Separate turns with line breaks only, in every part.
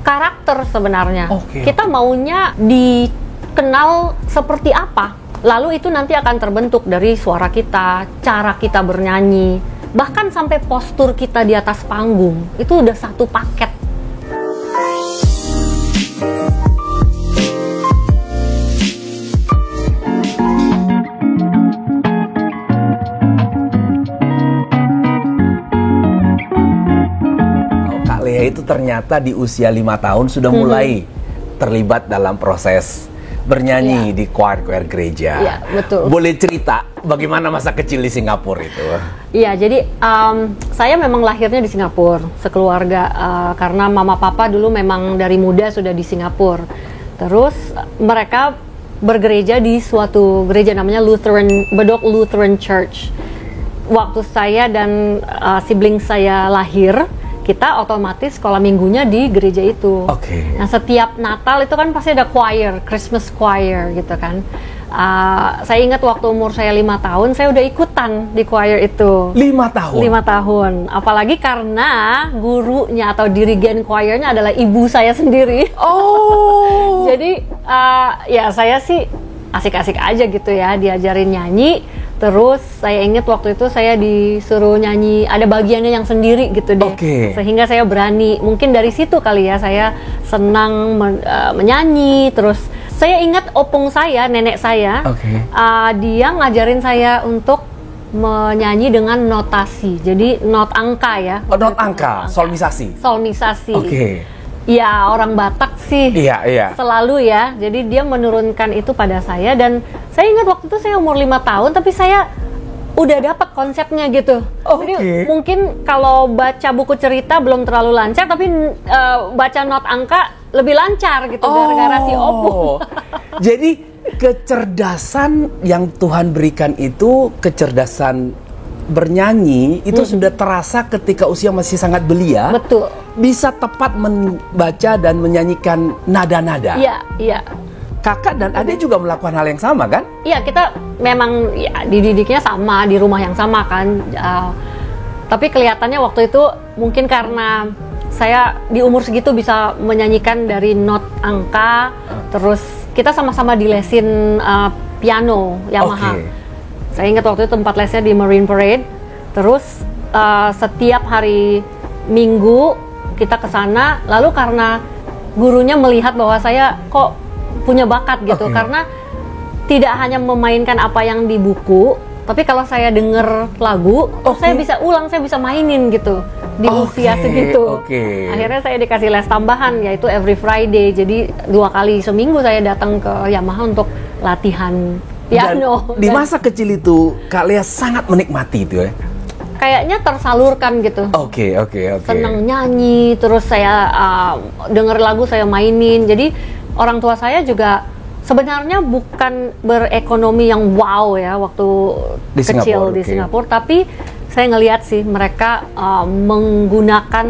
karakter sebenarnya.
Oke.
Kita maunya dikenal seperti apa. Lalu itu nanti akan terbentuk dari suara kita, cara kita bernyanyi, bahkan sampai postur kita di atas panggung. Itu udah satu paket.
Kak Lea itu ternyata di usia 5 tahun sudah mulai terlibat dalam proses bernyanyi di choir gereja.
Iya, betul.
Boleh cerita bagaimana masa kecil di Singapura itu?
Iya, jadi saya memang lahirnya di Singapura, sekeluarga, karena mama papa dulu memang dari muda sudah di Singapura. Terus mereka bergereja di suatu gereja namanya Bedok Lutheran Church. Waktu saya dan sibling saya lahir, kita otomatis sekolah minggunya di gereja itu.
Oke.
Nah, setiap Natal itu kan pasti ada choir, Christmas choir gitu kan. Saya ingat waktu umur saya 5 tahun, saya udah ikutan di choir itu.
5 tahun?
5 tahun. Apalagi karena gurunya atau dirigen choirnya adalah ibu saya sendiri.
Oh.
Jadi ya saya sih asik-asik aja gitu ya, diajarin nyanyi. Terus saya ingat waktu itu saya disuruh nyanyi, ada bagiannya yang sendiri gitu deh.
Oke.
Sehingga saya berani, mungkin dari situ kali ya saya senang menyanyi. Terus saya ingat opung saya, nenek saya, dia ngajarin saya untuk menyanyi dengan notasi. Jadi not angka ya.
Oh, not angka, solmisasi.
Solmisasi.
Oke.
Ya, orang Batak sih
Iya.
selalu ya. Jadi dia menurunkan itu pada saya, dan saya ingat waktu itu saya umur 5 tahun tapi saya udah dapat konsepnya gitu. Jadi mungkin kalau baca buku cerita belum terlalu lancar, tapi baca not angka lebih lancar gitu gara-gara si opung.
Jadi kecerdasan yang Tuhan berikan itu, kecerdasan bernyanyi itu sudah terasa ketika usia masih sangat belia.
Betul.
Bisa tepat membaca dan menyanyikan nada-nada.
Iya.
Kakak dan adik juga melakukan hal yang sama kan?
Iya, kita memang ya, dididiknya sama, di rumah yang sama kan. Tapi kelihatannya waktu itu mungkin karena saya di umur segitu bisa menyanyikan dari not angka, terus kita sama-sama dilesin piano Yamaha. Saya ingat waktu itu tempat lesnya di Marine Parade. Terus setiap hari Minggu kita ke sana, lalu karena gurunya melihat bahwa saya kok punya bakat gitu, karena tidak hanya memainkan apa yang di buku, tapi kalau saya denger lagu, saya bisa ulang, saya bisa mainin gitu di usia segitu. Akhirnya saya dikasih les tambahan, yaitu every Friday. Jadi 2 kali seminggu saya datang ke Yamaha untuk latihan piano.
Dan di masa kecil itu Kak Lea sangat menikmati itu ya?
Kayaknya tersalurkan gitu.
Oke.
Senang nyanyi, terus saya denger lagu saya mainin. Jadi orang tua saya juga sebenarnya bukan berekonomi yang wow ya waktu
di
kecil
Singapura,
di Singapura, tapi saya ngelihat sih mereka menggunakan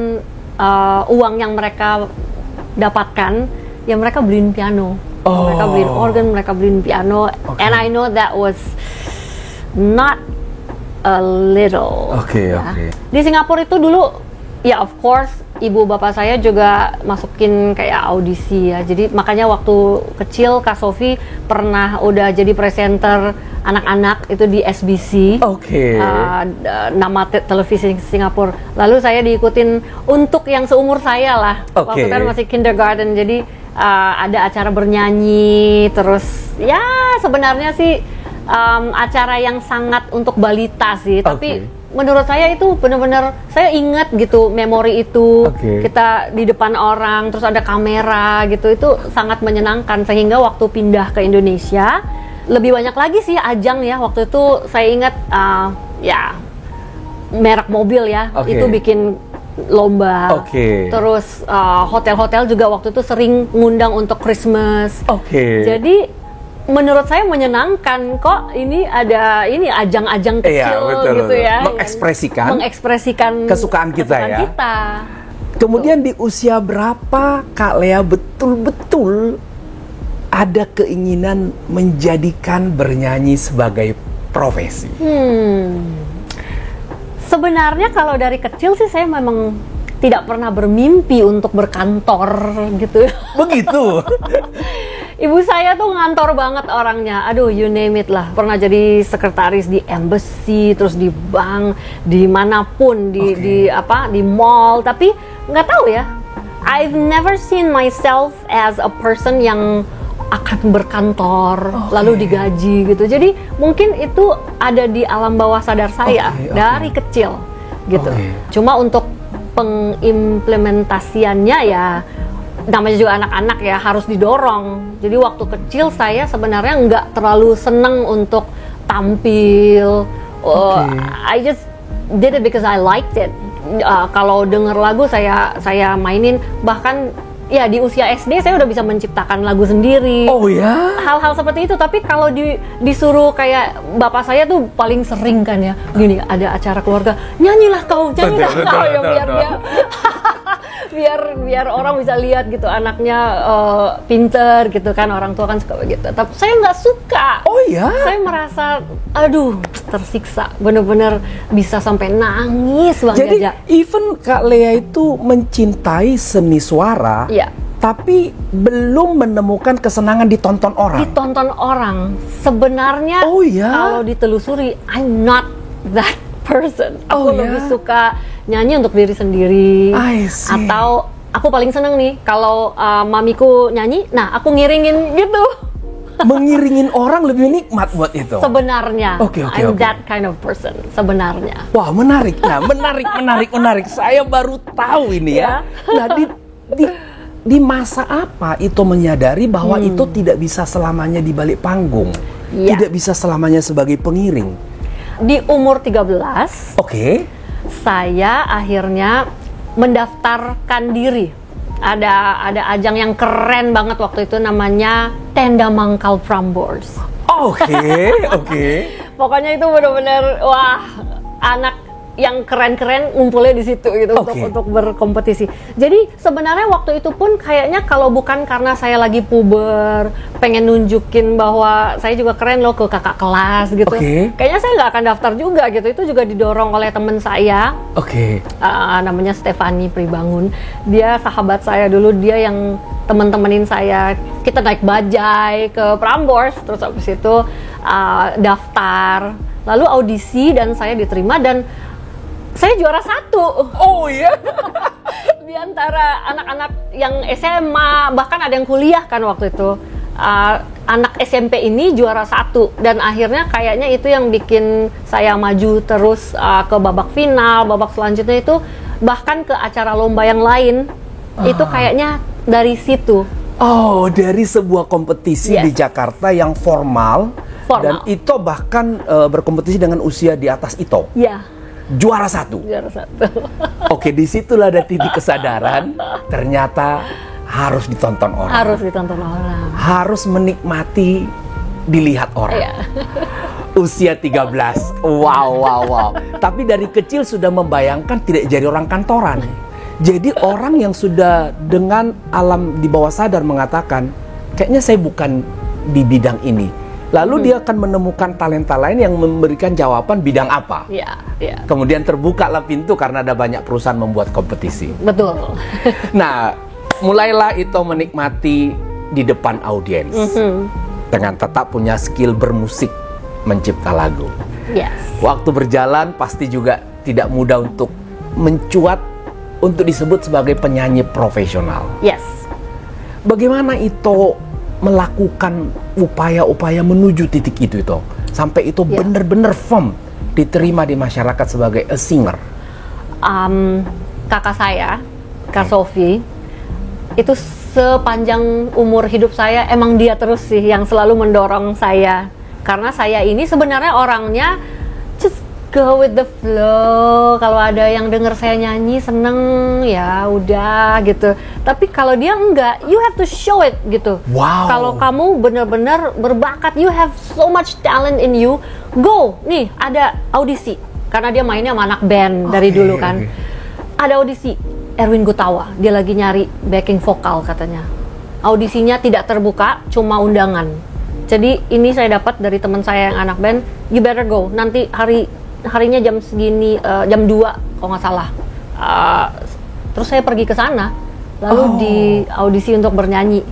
uang yang mereka dapatkan, ya mereka beliin piano, mereka beliin organ, mereka beliin piano, and I know that was not a little. Di Singapura itu dulu, ya of course, ibu bapak saya juga masukin kayak audisi ya. Jadi makanya waktu kecil Kak Sophie pernah udah jadi presenter anak-anak itu di SBC. Nama televisi Singapura. Lalu saya diikutin untuk yang seumur saya lah. Waktu itu masih kindergarten. Jadi ada acara bernyanyi, terus ya sebenarnya sih acara yang sangat untuk balita sih, tapi menurut saya itu benar-benar saya ingat gitu memori itu. Kita di depan orang, terus ada kamera gitu, itu sangat menyenangkan. Sehingga waktu pindah ke Indonesia lebih banyak lagi sih ajang ya. Waktu itu saya ingat ya merek mobil ya, itu bikin lomba. Terus hotel-hotel juga waktu itu sering ngundang untuk Christmas. Jadi menurut saya menyenangkan kok, ini ada ajang-ajang kecil gitu ya, mengekspresikan
kesukaan kita. Kemudian di usia berapa Kak Lea betul-betul ada keinginan menjadikan bernyanyi sebagai profesi?
Sebenarnya kalau dari kecil sih saya memang tidak pernah bermimpi untuk berkantor gitu.
Begitu.
Ibu saya tuh ngantor banget orangnya. Aduh, you name it lah. Pernah jadi sekretaris di embassy, terus di bank, dimanapun, di mall. Tapi nggak tahu ya. I've never seen myself as a person yang akan berkantor, lalu digaji gitu. Jadi mungkin itu ada di alam bawah sadar saya dari kecil gitu. Cuma untuk pengimplementasiannya ya, namanya juga anak-anak ya, harus didorong. Jadi waktu kecil saya sebenarnya nggak terlalu seneng untuk tampil. I just did it because I liked it. Kalau denger lagu saya mainin, bahkan ya di usia SD saya udah bisa menciptakan lagu sendiri.
Oh ya?
Hal-hal seperti itu. Tapi kalau disuruh kayak bapak saya tuh paling sering kan ya, gini, ada acara keluarga, nyanyilah kau ya, biar orang bisa lihat gitu anaknya pinter gitu kan, orang tua kan suka begitu. Tapi saya nggak suka.
Oh ya?
Saya merasa aduh tersiksa, bener-bener bisa sampai nangis Bang
Jadi
Jaja.
even Kak Lea itu mencintai seni suara, tapi belum menemukan kesenangan ditonton orang.
Ditonton orang. Sebenarnya kalau ditelusuri, I'm not that person. Aku lebih suka nyanyi untuk diri sendiri. Atau aku paling seneng nih kalau mamiku nyanyi, nah aku ngiringin gitu.
Mengiringin orang lebih nikmat buat itu.
Sebenarnya, I'm that kind of person. Sebenarnya.
Wah, menarik. Nah, menarik. Saya baru tahu ini ya. Nah, di masa apa itu menyadari bahwa itu tidak bisa selamanya di balik panggung, tidak bisa selamanya sebagai pengiring?
Di umur 13, saya akhirnya mendaftarkan diri. Ada ajang yang keren banget waktu itu, namanya Tenda Mangkal Prambors. Pokoknya itu benar-benar wah, anak yang keren-keren ngumpulnya di situ gitu untuk berkompetisi. Jadi sebenarnya waktu itu pun kayaknya kalau bukan karena saya lagi puber, pengen nunjukin bahwa saya juga keren loh ke kakak kelas gitu. Kayaknya saya nggak akan daftar juga gitu. Itu juga didorong oleh teman saya. Namanya Stefani Pribangun. Dia sahabat saya dulu, dia yang temen-temenin saya. Kita naik bajai ke Prambors, terus habis itu daftar, lalu audisi dan saya diterima dan saya juara 1. Di antara anak-anak yang SMA, bahkan ada yang kuliah kan waktu itu. Anak SMP ini juara 1 dan akhirnya kayaknya itu yang bikin saya maju terus ke babak final, babak selanjutnya itu bahkan ke acara lomba yang lain. Itu kayaknya dari situ.
Dari sebuah kompetisi di Jakarta yang formal. Dan itu bahkan berkompetisi dengan usia di atas itu. Juara 1. Disitulah ada titik kesadaran, ternyata harus ditonton orang. Harus menikmati dilihat orang. Usia 13. Wow. Tapi dari kecil sudah membayangkan tidak jadi orang kantoran. Jadi orang yang sudah dengan alam di bawah sadar mengatakan, kayaknya saya bukan di bidang ini. Lalu dia akan menemukan talenta lain yang memberikan jawaban bidang apa. Kemudian terbukalah pintu karena ada banyak perusahaan membuat kompetisi.
Betul.
Nah, mulailah itu menikmati di depan audiens. Dengan tetap punya skill bermusik, mencipta lagu. Waktu berjalan pasti juga tidak mudah untuk mencuat untuk disebut sebagai penyanyi profesional. Bagaimana itu melakukan upaya-upaya menuju titik itu sampai itu benar-benar firm diterima di masyarakat sebagai a singer?
Kakak saya, Kak Sofi, itu sepanjang umur hidup saya emang dia terus sih yang selalu mendorong saya, karena saya ini sebenarnya orangnya just go with the flow. Kalau ada yang denger saya nyanyi seneng, ya udah gitu. Tapi kalau dia enggak, you have to show it gitu. Kalau kamu benar-benar berbakat, you have so much talent in you, go. Nih ada audisi, karena dia mainnya sama anak band dari dulu kan. Ada audisi Erwin Gutawa, dia lagi nyari backing vokal katanya. Audisinya tidak terbuka, cuma undangan. Jadi ini saya dapat dari teman saya yang anak band, you better go. Nanti harinya jam segini, jam 2 kalau nggak salah. Terus saya pergi ke sana, lalu di audisi untuk bernyanyi.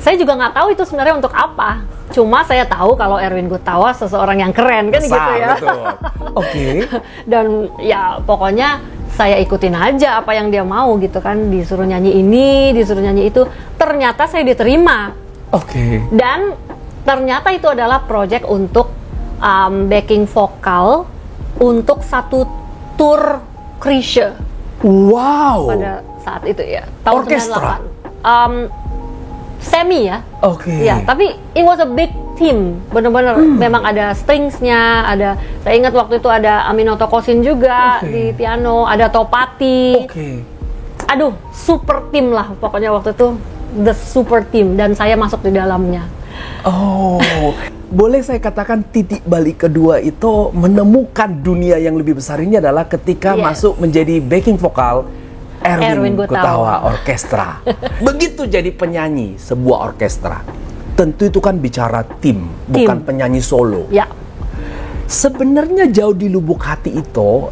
Saya juga nggak tahu itu sebenarnya untuk apa. Cuma saya tahu kalau Erwin Gutawa seseorang yang keren kan gitu ya.
Oke.
Dan ya pokoknya saya ikutin aja apa yang dia mau gitu kan. Disuruh nyanyi ini, disuruh nyanyi itu. Ternyata saya diterima.
Oke.
Dan ternyata itu adalah project untuk backing vokal untuk satu tour Chrisye.
Wow.
Pada saat itu ya. Tahun
Orkestra?
98. Semi ya.
Oke.
Ya, tapi it was a big team. Benar-benar memang ada stringsnya, ada, saya ingat waktu itu ada Aminoto Kosin juga di piano, ada Topati. Aduh, super team lah pokoknya waktu itu, the super team, dan saya masuk di dalamnya.
Oh, boleh saya katakan titik balik kedua itu menemukan dunia yang lebih besar ini adalah ketika masuk menjadi backing vokal Erwin Gutawa Orkestra. Begitu jadi penyanyi sebuah orkestra, tentu itu kan bicara tim, bukan penyanyi solo.
Ya.
Sebenarnya jauh di lubuk hati itu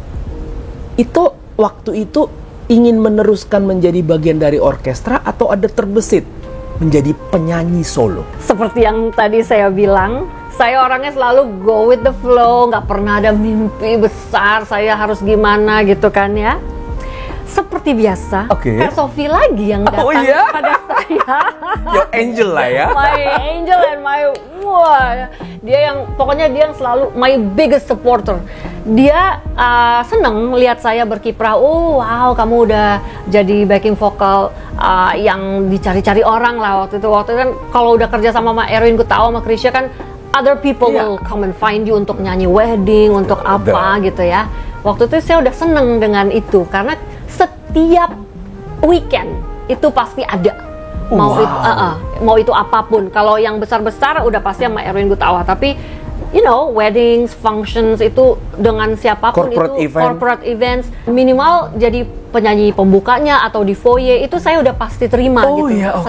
waktu itu ingin meneruskan menjadi bagian dari orkestra atau ada terbesit menjadi penyanyi solo?
Seperti yang tadi saya bilang, saya orangnya selalu go with the flow, nggak pernah ada mimpi besar, saya harus gimana gitu kan ya. Seperti biasa, Kak Sophie lagi yang datang pada saya.
Your angel lah ya.
My angel and dia yang pokoknya dia yang selalu my biggest supporter. Dia seneng lihat saya berkiprah. Oh wow, kamu udah jadi backing vokal yang dicari-cari orang lah waktu itu. Waktu itu kan kalau udah kerja sama Erwin Gutawa sama Chrisye kan, other people will come and find you untuk nyanyi wedding, untuk apa gitu ya. Waktu itu saya udah seneng dengan itu karena setiap weekend itu pasti ada, mau itu apapun. Kalau yang besar-besar udah pasti sama Erwin Gutawa, tapi you know, weddings, functions itu dengan siapapun, corporate events, minimal jadi penyanyi pembukanya atau di foyer itu saya udah pasti terima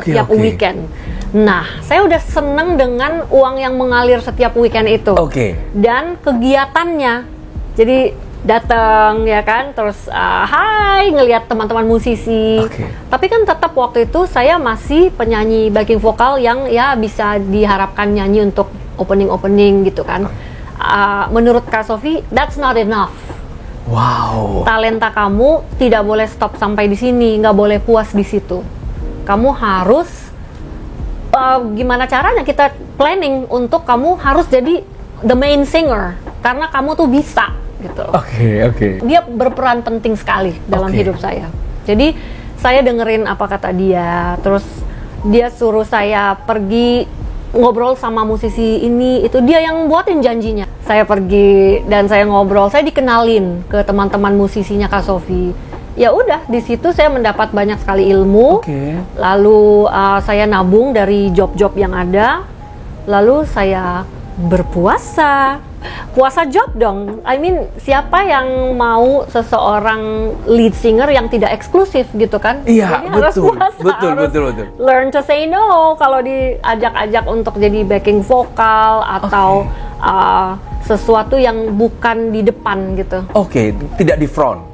setiap weekend. Nah, saya udah seneng dengan uang yang mengalir setiap weekend itu, dan kegiatannya. Jadi datang ya kan, terus hai ngelihat teman-teman musisi. Tapi kan tetap waktu itu saya masih penyanyi backing vokal yang ya bisa diharapkan nyanyi untuk opening gitu kan. Menurut Kak Sophie, that's not enough.
Wow.
Talenta kamu tidak boleh stop sampai di sini, nggak boleh puas di situ. Kamu harus gimana caranya kita planning untuk kamu harus jadi the main singer karena kamu tuh bisa. Gitu. Dia berperan penting sekali dalam hidup saya. Jadi saya dengerin apa kata dia, terus dia suruh saya pergi ngobrol sama musisi ini, itu dia yang buatin janjinya. Saya pergi dan saya ngobrol, saya dikenalin ke teman-teman musisinya Kak Sophie. Ya udah, di situ saya mendapat banyak sekali ilmu. Lalu saya nabung dari job-job yang ada, lalu saya berpuasa. Puasa job dong. I mean, siapa yang mau seseorang lead singer yang tidak eksklusif gitu kan?
Iya, betul. Betul.
Learn to say no kalau diajak-ajak untuk jadi backing vokal atau sesuatu yang bukan di depan gitu.
Tidak di front.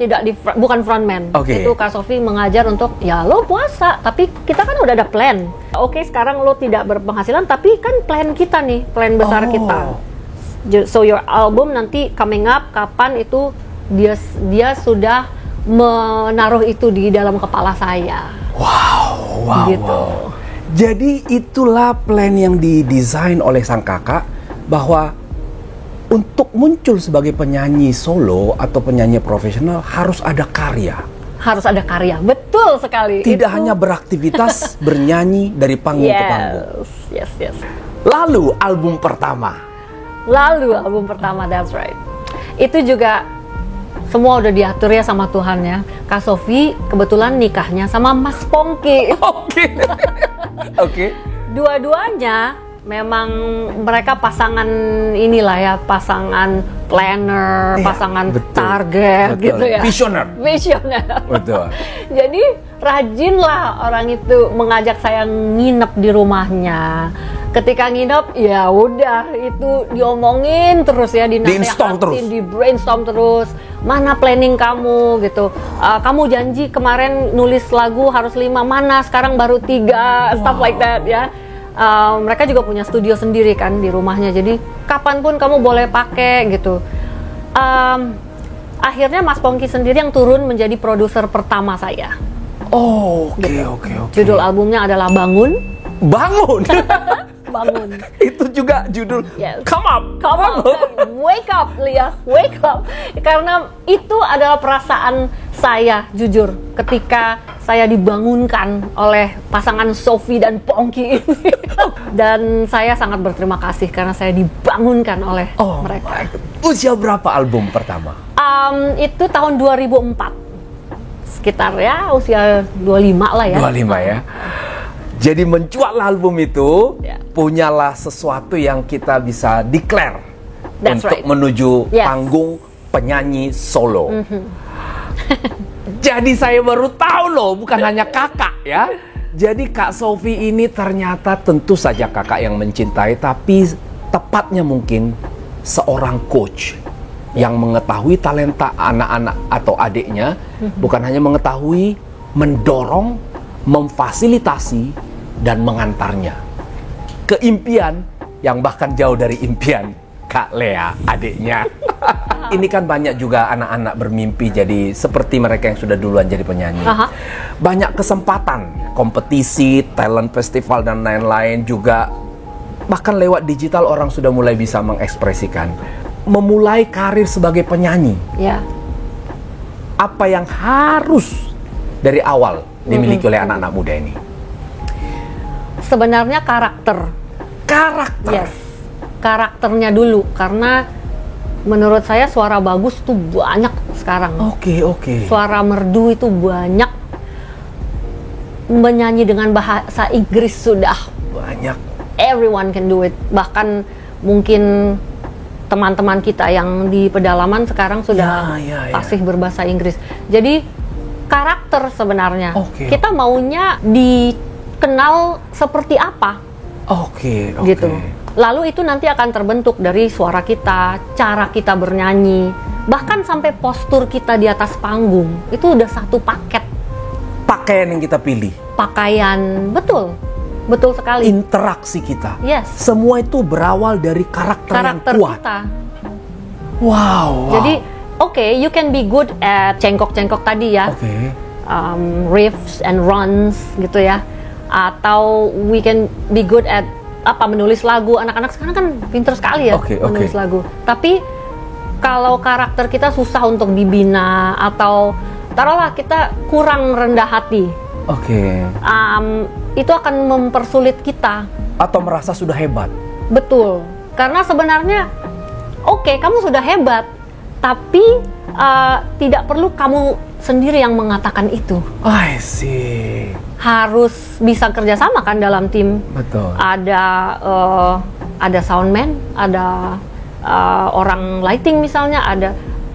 Bukan frontman. Itu Kak Sophie mengajar untuk ya lo puasa, tapi kita kan udah ada plan. Sekarang lo tidak berpenghasilan, tapi kan plan kita nih, plan besar kita. So your album nanti coming up kapan itu dia sudah menaruh itu di dalam kepala saya.
Wow.
Gitu.
Jadi itulah plan yang didesain oleh sang kakak bahwa untuk muncul sebagai penyanyi solo atau penyanyi profesional harus ada karya.
Harus ada karya, betul sekali.
Tidak hanya beraktivitas bernyanyi dari panggung ke panggung.
Yes.
Lalu album pertama,
that's right. Itu juga semua udah diatur ya sama Tuhan ya. Kak Sophie kebetulan nikahnya sama Mas Pongki. Dua-duanya memang mereka pasangan inilah ya, pasangan planner, pasangan target gitu ya.
Visioner. Betul.
Jadi rajin lah orang itu mengajak saya nginep di rumahnya. Ketika nginep, ya udah itu diomongin terus ya, dinasehatin, di brainstorm terus. Mana planning kamu gitu? Kamu janji kemarin nulis lagu harus 5, mana sekarang baru 3, stuff like that ya. Mereka juga punya studio sendiri kan di rumahnya, jadi kapanpun kamu boleh pakai gitu. Akhirnya Mas Pongki sendiri yang turun menjadi produser pertama saya.
Oke.
Judul albumnya adalah Bangun. Bangun.
Itu juga judul.
Yes.
Come up.
Wake up, Lia. Wake up. Karena itu adalah perasaan saya, jujur, ketika saya dibangunkan oleh pasangan Sophie dan Pongki ini. Dan saya sangat berterima kasih karena saya dibangunkan oleh mereka.
Usia berapa album pertama?
Itu tahun 2004. Sekitar ya usia 25 lah ya.
25 ya. Jadi menjual album itu punyalah sesuatu yang kita bisa declare untuk menuju panggung penyanyi solo. Jadi saya baru tahu loh, bukan hanya kakak ya. Jadi Kak Sophie ini ternyata tentu saja kakak yang mencintai, tapi tepatnya mungkin seorang coach yang mengetahui talenta anak-anak atau adiknya, bukan hanya mengetahui, mendorong, memfasilitasi, dan mengantarnya ke impian yang bahkan jauh dari impian Kak Lea, adiknya. Ini kan banyak juga anak-anak bermimpi jadi seperti mereka yang sudah duluan jadi penyanyi. Banyak kesempatan, kompetisi, talent festival, dan lain-lain juga. Bahkan lewat digital orang sudah mulai bisa mengekspresikan. Memulai karir sebagai penyanyi. Apa yang harus dari awal dimiliki oleh anak-anak muda ini?
Sebenarnya karakter. Yes. Karakternya dulu, karena menurut saya suara bagus tuh banyak sekarang.
Oke.
Suara merdu itu banyak. Menyanyi dengan bahasa Inggris sudah
banyak.
Everyone can do it. Bahkan mungkin teman-teman kita yang di pedalaman sekarang sudah fasih berbahasa Inggris. Jadi karakter sebenarnya. Kita maunya dikenal seperti apa. Gitu. Lalu itu nanti akan terbentuk dari suara kita, cara kita bernyanyi, bahkan sampai postur kita di atas panggung. Itu udah satu paket.
Pakaian yang kita pilih.
Pakaian, betul sekali.
Interaksi kita.
Yes.
Semua itu berawal dari karakter yang kuat.
Kita.
Wow.
Jadi, you can be good at cengkok-cengkok tadi ya. Riffs and runs gitu ya. Atau we can be good at menulis lagu. Anak-anak sekarang kan pinter sekali ya menulis lagu. Tapi kalau karakter kita susah untuk dibina, atau taruhlah kita kurang rendah hati, itu akan mempersulit kita.
Atau merasa sudah hebat.
Betul. Karena sebenarnya kamu sudah hebat, tapi tidak perlu kamu sendiri yang mengatakan itu.
I see.
Harus bisa kerjasama kan dalam tim.
Betul.
Ada soundman, ada orang lighting misalnya,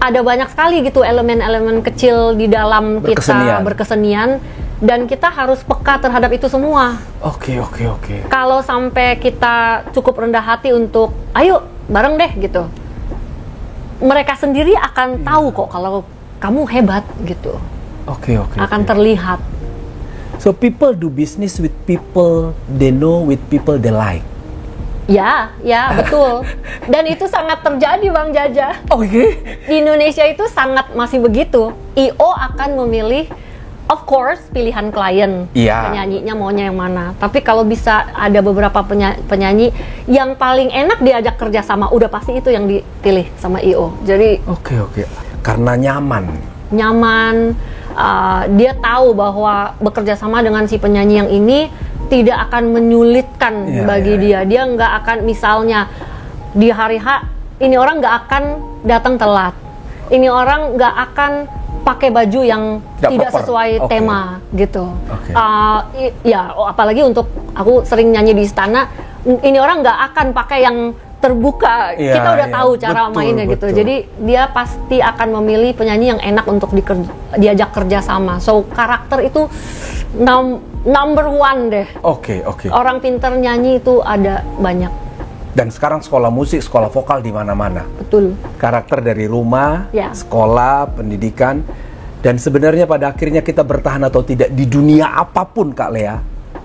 ada banyak sekali gitu elemen-elemen kecil di dalam kita berkesenian, dan kita harus peka terhadap itu semua.
Oke.
Kalau sampai kita cukup rendah hati untuk ayo bareng deh gitu, mereka sendiri akan tahu kok kalau kamu hebat gitu. Akan terlihat.
So people do business with people they know, with people they like.
Ya, betul. Dan itu sangat terjadi, Bang Jaja. Di Indonesia itu sangat masih begitu. I.O akan memilih, of course, pilihan klien. Penyanyinya maunya yang mana. Tapi kalau bisa ada beberapa penyanyi yang paling enak diajak kerja sama, udah pasti itu yang dipilih sama I.O. Jadi
karena nyaman.
Dia tahu bahwa bekerja sama dengan si penyanyi yang ini tidak akan menyulitkan bagi dia. Dia nggak akan, misalnya di hari H, ini orang nggak akan datang telat. Ini orang nggak akan pakai baju yang tidak sesuai tema gitu. Apalagi untuk aku sering nyanyi di istana, ini orang nggak akan pakai yang terbuka. Kita udah tahu cara mainnya gitu. Jadi dia pasti akan memilih penyanyi yang enak untuk diajak kerja sama. So karakter itu number one deh.
Oke.
Orang pinter nyanyi itu ada banyak.
Dan sekarang sekolah musik, sekolah vokal di mana-mana.
Betul.
Karakter dari rumah,
Ya.
sekolah, pendidikan. Dan sebenarnya pada akhirnya kita bertahan atau tidak di dunia apapun, Kak Lea,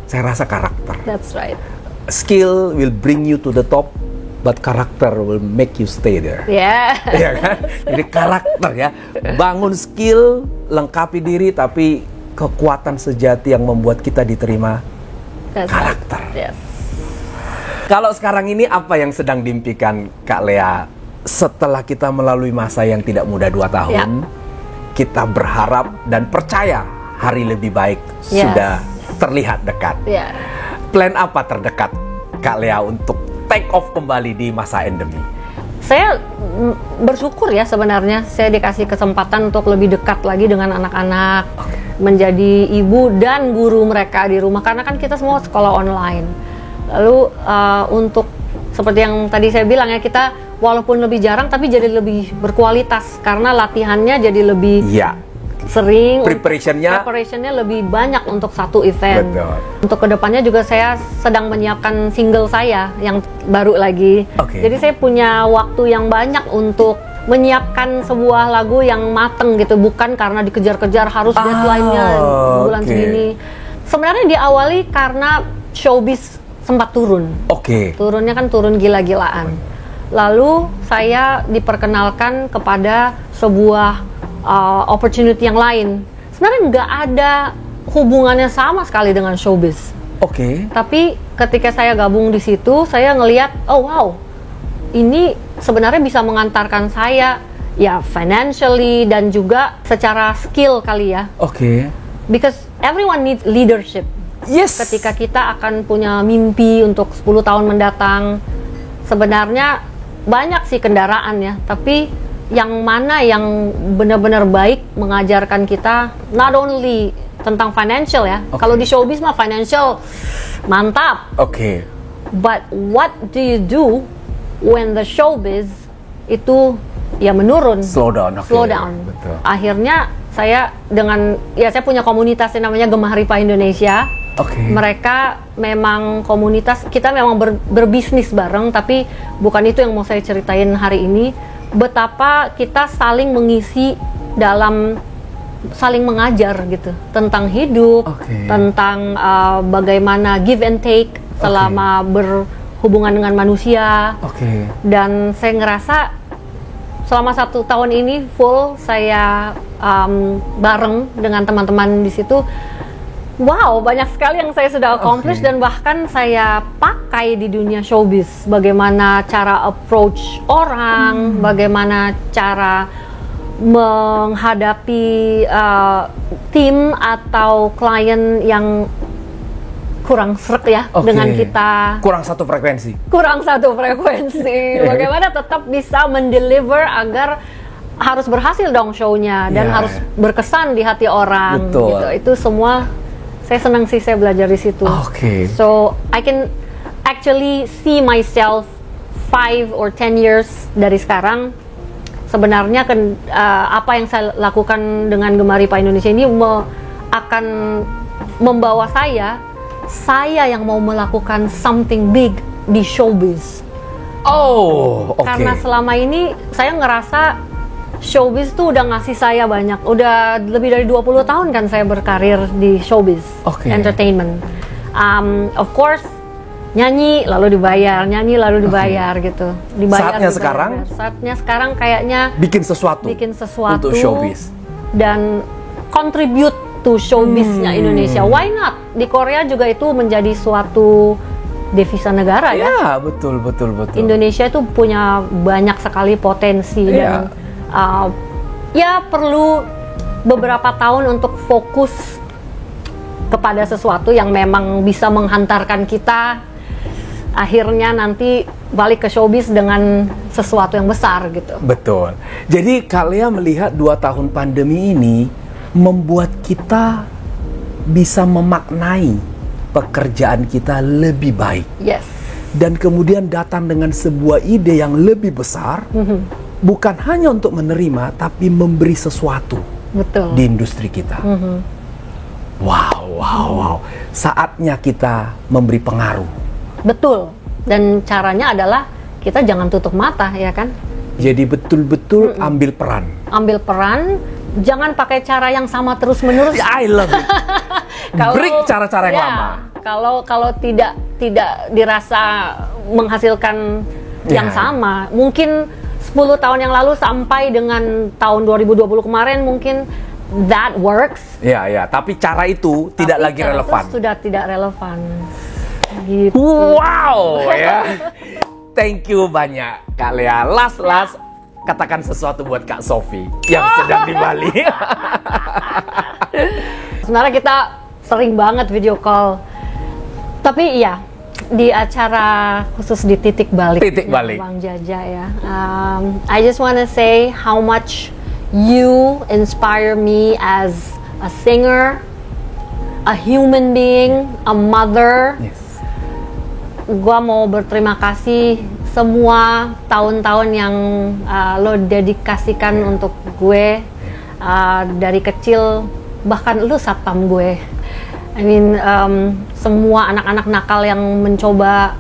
saya rasa karakter.
That's right.
Skill will bring you to the top, but karakter will make you stay there.
Ya.
Iya kan? Jadi karakter ya. Bangun skill, lengkapi diri, tapi kekuatan sejati yang membuat kita diterima
That's
karakter.
Right. Yes.
Kalau sekarang ini apa yang sedang diimpikan Kak Lea setelah kita melalui masa yang tidak mudah 2 tahun?
Ya.
Kita berharap dan percaya hari lebih baik
Yes.
sudah terlihat dekat.
Ya.
Plan apa terdekat Kak Lea untuk take off kembali di masa endemi?
Saya bersyukur ya sebenarnya saya dikasih kesempatan untuk lebih dekat lagi dengan anak-anak, menjadi ibu dan guru mereka di rumah karena kan kita semua sekolah online. Lalu untuk seperti yang tadi saya bilang ya, kita walaupun lebih jarang tapi jadi lebih berkualitas karena latihannya jadi lebih sering, preparationnya lebih banyak untuk satu event.
Betul.
Untuk kedepannya juga saya sedang menyiapkan single saya yang baru lagi. Jadi saya punya waktu yang banyak untuk menyiapkan sebuah lagu yang mateng gitu, bukan karena dikejar-kejar harus deadline-nya bulan segini. Sebenarnya diawali karena showbiz sempat turun. Turunnya kan turun gila-gilaan. Lalu saya diperkenalkan kepada sebuah opportunity yang lain. Sebenarnya nggak ada hubungannya sama sekali dengan showbiz. Tapi ketika saya gabung di situ, saya ngelihat, oh wow, ini sebenarnya bisa mengantarkan saya ya financially dan juga secara skill kali ya. Because everyone needs leadership.
Yes.
Ketika kita akan punya mimpi untuk 10 tahun mendatang, sebenarnya banyak sih kendaraan ya, tapi yang mana yang benar-benar baik mengajarkan kita not only tentang financial ya. Kalau di showbiz mah financial mantap. But what do you do when the showbiz itu ya menurun?
Slow down.
Betul. Akhirnya saya saya punya komunitas yang namanya Gemah Ripa Indonesia. Mereka memang komunitas, kita memang berbisnis bareng, tapi bukan itu yang mau saya ceritain hari ini. Betapa kita saling mengisi dalam saling mengajar gitu tentang hidup, tentang bagaimana give and take selama berhubungan dengan manusia. Dan saya ngerasa selama 1 tahun ini full saya bareng dengan teman-teman di situ. Wow, banyak sekali yang saya sudah accomplish dan bahkan saya pakai di dunia showbiz. Bagaimana cara approach orang, bagaimana cara menghadapi tim atau klien yang kurang srek ya dengan kita.
Kurang satu frekuensi.
Bagaimana tetap bisa mendeliver agar harus berhasil dong show-nya dan harus berkesan di hati orang. Gitu. Itu semua saya senang sih saya belajar di situ. So I can actually see myself 5 or 10 years dari sekarang. Sebenarnya apa yang saya lakukan dengan Gemah Ripa Indonesia ini akan membawa saya yang mau melakukan something big di showbiz. Karena selama ini saya ngerasa showbiz tuh udah ngasih saya banyak. Udah lebih dari 20 tahun kan saya berkarir di showbiz, entertainment. Of course, nyanyi lalu dibayar gitu.
Saatnya
sekarang kayaknya
bikin sesuatu untuk showbiz
dan contribute to showbiznya Indonesia. Why not? Di Korea juga itu menjadi suatu devisa negara ya.
Betul.
Indonesia itu punya banyak sekali potensi dan perlu beberapa tahun untuk fokus kepada sesuatu yang memang bisa menghantarkan kita akhirnya nanti balik ke showbiz dengan sesuatu yang besar gitu.
Betul. Jadi Kak Lea melihat 2 tahun pandemi ini membuat kita bisa memaknai pekerjaan kita lebih baik.
Yes.
Dan kemudian datang dengan sebuah ide yang lebih besar. Bukan hanya untuk menerima, tapi memberi sesuatu di industri kita. Wow. wow. Saatnya kita memberi pengaruh.
Betul. Dan caranya adalah kita jangan tutup mata, ya kan?
Jadi betul-betul ambil peran.
Ambil peran, jangan pakai cara yang sama terus-menerus.
I love it. Break cara-cara yang lama.
Kalau tidak dirasa menghasilkan yang sama, mungkin 10 tahun yang lalu sampai dengan tahun 2020 kemarin mungkin that works.
Ya, tapi cara itu tidak lagi relevan.
Sudah tidak relevan. Gitu.
Wow, ya. Thank you banyak, Kak Lea. Last, katakan sesuatu buat Kak Sophie yang sedang di Bali.
Sebenarnya kita sering banget video call. Tapi iya, di acara khusus di Titik Balik.
Bang
Jaja ya. I just wanna say how much you inspire me as a singer, a human being, a mother.
Yes.
Gua mau berterima kasih semua tahun-tahun yang lo dedikasikan untuk gue dari kecil, bahkan lo satpam gue. I mean, semua anak-anak nakal yang mencoba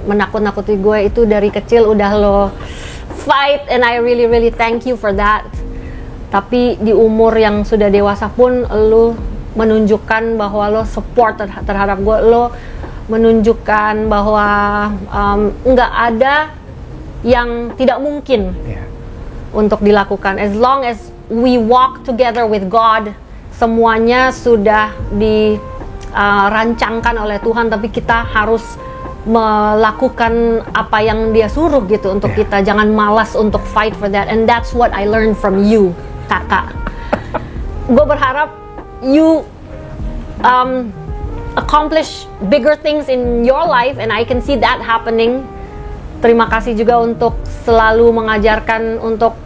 menakut-nakuti gue itu dari kecil udah lo fight, and I really thank you for that. Tapi di umur yang sudah dewasa pun lo menunjukkan bahwa lo support terhadap gue, lo menunjukkan bahwa nggak ada yang tidak mungkin untuk dilakukan. As long as we walk together with God, semuanya sudah dirancangkan oleh Tuhan, tapi kita harus melakukan apa yang Dia suruh gitu untuk kita. Jangan malas untuk fight for that, and that's what I learned from you, kakak. Gue berharap you accomplish bigger things in your life, and I can see that happening. Terima kasih juga untuk selalu mengajarkan untuk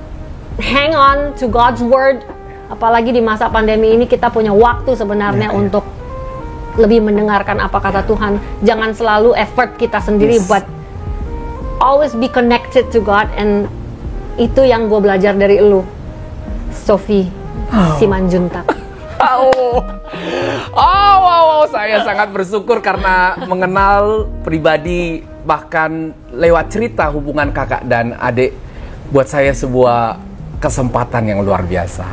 hang on to God's word. Apalagi di masa pandemi ini kita punya waktu sebenarnya untuk lebih mendengarkan apa kata Tuhan. Jangan selalu effort kita sendiri, but always be connected to God. And itu yang gue belajar dari lu, Sophie Simanjuntak.
Wow, saya sangat bersyukur karena mengenal pribadi, bahkan lewat cerita hubungan kakak dan adik, buat saya sebuah kesempatan yang luar biasa.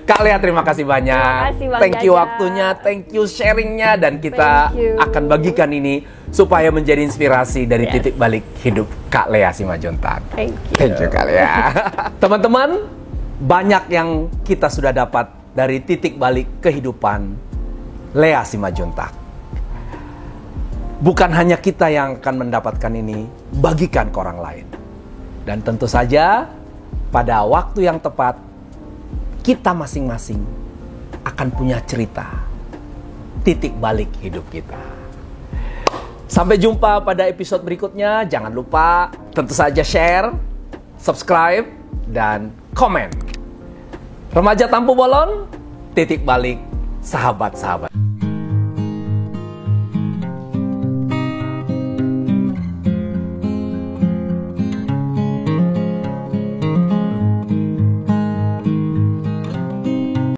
Kak Lea, terima kasih banyak. Thank you waktunya, thank you sharingnya, dan kita akan bagikan ini supaya menjadi inspirasi dari titik balik hidup Kak Lea Simanjuntak. Thank you Kak Lea. Teman-teman, banyak yang kita sudah dapat dari titik balik kehidupan Lea Simanjuntak. Bukan hanya kita yang akan mendapatkan ini, bagikan ke orang lain. Dan tentu saja pada waktu yang tepat, kita masing-masing akan punya cerita titik balik hidup kita. Sampai jumpa pada episode berikutnya. Jangan lupa tentu saja share, subscribe, dan komen. Remaja Tampu Bolon, titik balik sahabat-sahabat.